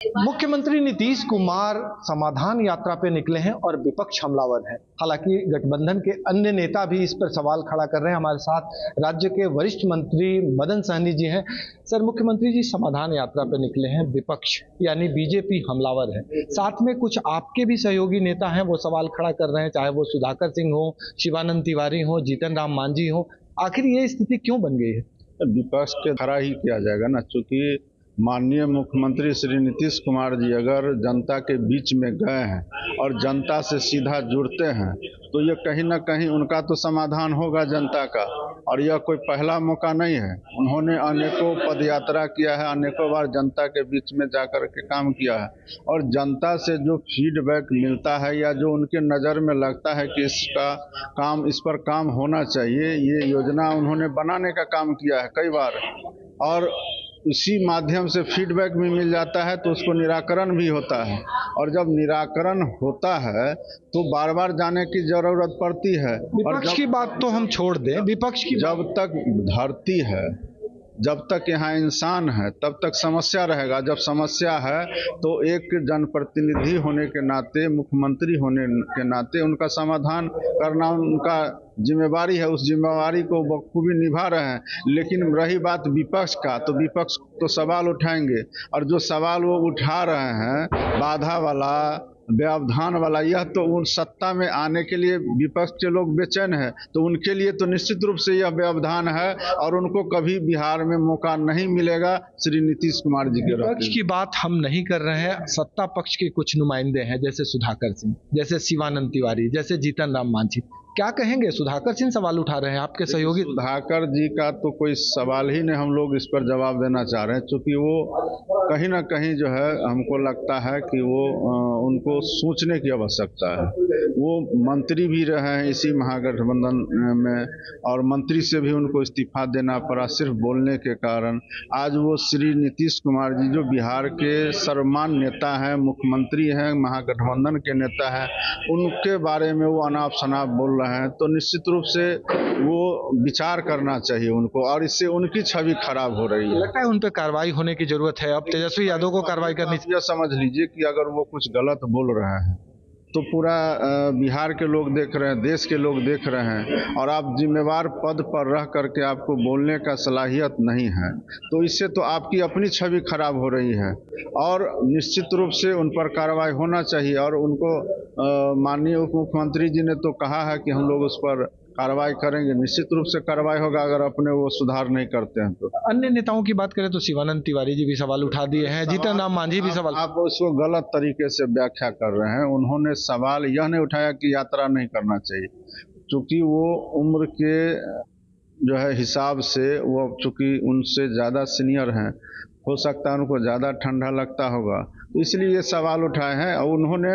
मुख्यमंत्री नीतीश कुमार समाधान यात्रा पे निकले हैं और विपक्ष हमलावर है। हालांकि गठबंधन के अन्य नेता भी इस पर सवाल खड़ा कर रहे हैं। हमारे साथ राज्य के वरिष्ठ मंत्री मदन सहनी जी हैं। सर, मुख्यमंत्री जी समाधान यात्रा पे निकले हैं, विपक्ष यानी बीजेपी हमलावर है, साथ में कुछ आपके भी सहयोगी नेता हैं, वो सवाल खड़ा कर रहे हैं, चाहे वो सुधाकर सिंह हो, शिवानंद तिवारी हो, जीतन राम मांझी हो। आखिर ये स्थिति क्यों बन गई है? विपक्ष के खड़ा ही किया जाएगा ना, क्योंकि माननीय मुख्यमंत्री श्री नीतीश कुमार जी अगर जनता के बीच में गए हैं और जनता से सीधा जुड़ते हैं तो ये कहीं ना कहीं उनका तो समाधान होगा जनता का। और यह कोई पहला मौका नहीं है, उन्होंने अनेकों पदयात्रा किया है, अनेकों बार जनता के बीच में जाकर के काम किया है और जनता से जो फीडबैक मिलता है या जो उनके नज़र में लगता है कि इस पर काम होना चाहिए, ये योजना उन्होंने बनाने का काम किया है कई बार और उसी माध्यम से फीडबैक भी मिल जाता है तो उसको निराकरण भी होता है। और जब निराकरण होता है तो बार बार जाने की जरूरत पड़ती है। विपक्ष की बात तो हम छोड़ दें, विपक्ष की जब तक धरती है, जब तक यहाँ इंसान है, तब तक समस्या रहेगा। जब समस्या है तो एक जनप्रतिनिधि होने के नाते, मुख्यमंत्री होने के नाते उनका समाधान करना उनका जिम्मेवारी है। उस जिम्मेवारी को बखूबी निभा रहे हैं। लेकिन रही बात विपक्ष का, तो विपक्ष तो सवाल उठाएंगे और जो सवाल वो उठा रहे हैं बाधा वाला, व्यवधान वाला, यह तो उन सत्ता में आने के लिए विपक्ष के लोग बेचैन है, तो उनके लिए तो निश्चित रूप से यह व्यवधान है और उनको कभी बिहार में मौका नहीं मिलेगा श्री नीतीश कुमार जी के। विपक्ष की बात हम नहीं कर रहे हैं, सत्ता पक्ष के कुछ नुमाइंदे हैं, जैसे सुधाकर सिंह, जैसे शिवानंद तिवारी, जैसे जीतन राम मांझी। क्या कहेंगे? सुधाकर सिंह सवाल उठा रहे हैं, आपके सहयोगी। सुधाकर जी का तो कोई सवाल ही नहीं हम लोग इस पर जवाब देना चाह रहे हैं, क्योंकि वो कहीं ना कहीं जो है हमको लगता है कि वो उनको सोचने की आवश्यकता है। वो मंत्री भी रहे हैं इसी महागठबंधन में और मंत्री से भी उनको इस्तीफा देना पड़ा सिर्फ बोलने के कारण। आज वो श्री नीतीश कुमार जी जो बिहार के सर्वमान्य नेता हैं, मुख्यमंत्री हैं, महागठबंधन के नेता हैं, उनके बारे में वो अनाप शनाप बोल रहे हैं, तो निश्चित रूप से वो विचार करना चाहिए उनको और इससे उनकी छवि खराब हो रही है। लगता है उन पर कार्रवाई होने की जरूरत है। अब तेजस्वी यादव को कार्रवाई करनी चाहिए। समझ लीजिए कि अगर वो कुछ गलत बोल रहे हैं तो पूरा बिहार के लोग देख रहे हैं, देश के लोग देख रहे हैं और आप जिम्मेवार पद पर रह करके आपको बोलने का सलाहियत नहीं है, तो इससे तो आपकी अपनी छवि खराब हो रही है और निश्चित रूप से उन पर कार्रवाई होना चाहिए। और उनको माननीय उप मुख्यमंत्री जी ने तो कहा है कि हम लोग उस पर कार्रवाई करेंगे, निश्चित रूप से कार्रवाई होगा अगर अपने वो सुधार नहीं करते हैं तो। अन्य नेताओं की बात करें तो शिवानंद तिवारी जी भी सवाल उठा दिए हैं, जीतन राम मांझी भी सवाल। आप उसको गलत तरीके से व्याख्या कर रहे हैं। उन्होंने सवाल यह नहीं उठाया कि यात्रा नहीं करना चाहिए, क्योंकि वो उम्र के जो है हिसाब से वो चूँकि उनसे ज़्यादा सीनियर हैं, हो सकता है उनको ज़्यादा ठंडा लगता होगा, तो इसलिए ये सवाल उठाए हैं। और उन्होंने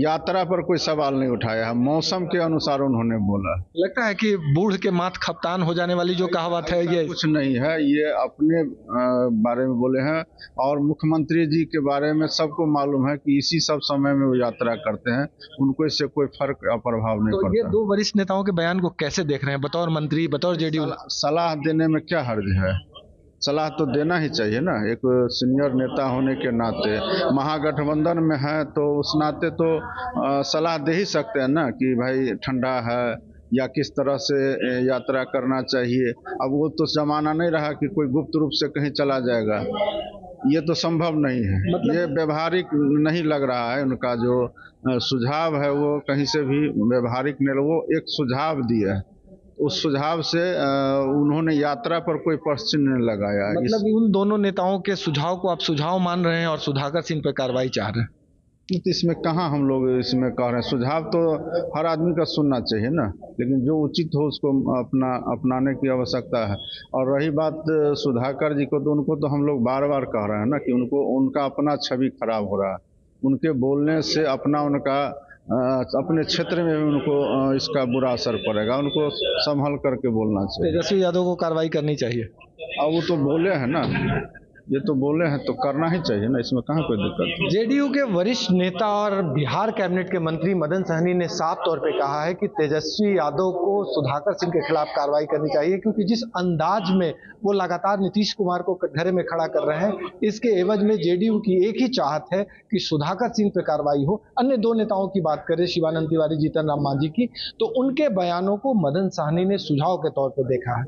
यात्रा पर कोई सवाल नहीं उठाया है, मौसम के अनुसार उन्होंने बोला। लगता है कि बूढ़ के माथ खपतान हो जाने वाली जो कहावत है, ये कुछ नहीं है, ये अपने बारे में बोले हैं और मुख्यमंत्री जी के बारे में सबको मालूम है कि इसी सब समय में वो यात्रा करते हैं, उनको इससे कोई फर्क या प्रभाव नहीं पड़ता। ये दो वरिष्ठ नेताओं के बयान को कैसे देख रहे हैं, बतौर मंत्री, बतौर जेडीयू? सलाह देने में क्या हर्ज है? सलाह तो देना ही चाहिए ना, एक सीनियर नेता होने के नाते। महागठबंधन में है तो उस नाते तो सलाह दे ही सकते हैं ना कि भाई ठंडा है या किस तरह से यात्रा करना चाहिए। अब वो तो जमाना नहीं रहा कि कोई गुप्त रूप से कहीं चला जाएगा, ये तो संभव नहीं है। ये व्यवहारिक नहीं लग रहा है। उनका जो सुझाव है वो कहीं से भी व्यवहारिक नहीं, वो एक सुझाव दिया है, उस सुझाव से उन्होंने यात्रा पर कोई प्रश्न नहीं लगाया। मतलब उन दोनों नेताओं के सुझाव को आप सुझाव मान रहे हैं और सुधाकर सिंह पर कार्रवाई चाह रहे हैं? तो इसमें कहाँ हम लोग इसमें कह रहे हैं, सुझाव तो हर आदमी का सुनना चाहिए ना, लेकिन जो उचित हो उसको अपनाने की आवश्यकता है। और रही बात सुधाकर जी को, तो उनको तो हम लोग बार बार कह रहे हैं ना कि उनका अपना छवि खराब हो रहा है, उनके बोलने से उनका अपने क्षेत्र में भी उनको इसका बुरा असर पड़ेगा। उनको संभल करके बोलना चाहिए। तेजस्वी यादव को कार्रवाई करनी चाहिए। अब वो तो बोले हैं ना, ये तो बोले हैं तो करना ही चाहिए ना, इसमें कहाँ कोई दिक्कत है। जेडीयू के वरिष्ठ नेता और बिहार कैबिनेट के मंत्री मदन सहनी ने साफ तौर पे कहा है कि तेजस्वी यादव को सुधाकर सिंह के खिलाफ कार्रवाई करनी चाहिए, क्योंकि जिस अंदाज में वो लगातार नीतीश कुमार को कटघरे में खड़ा कर रहे हैं, इसके एवज में जेडीयू की एक ही चाहत है कि सुधाकर सिंह पे कार्रवाई हो। अन्य दो नेताओं की बात करें, शिवानंद तिवारी, जीतन राम मांझी की, तो उनके बयानों को मदन सहनी ने सुझाव के तौर पर देखा है।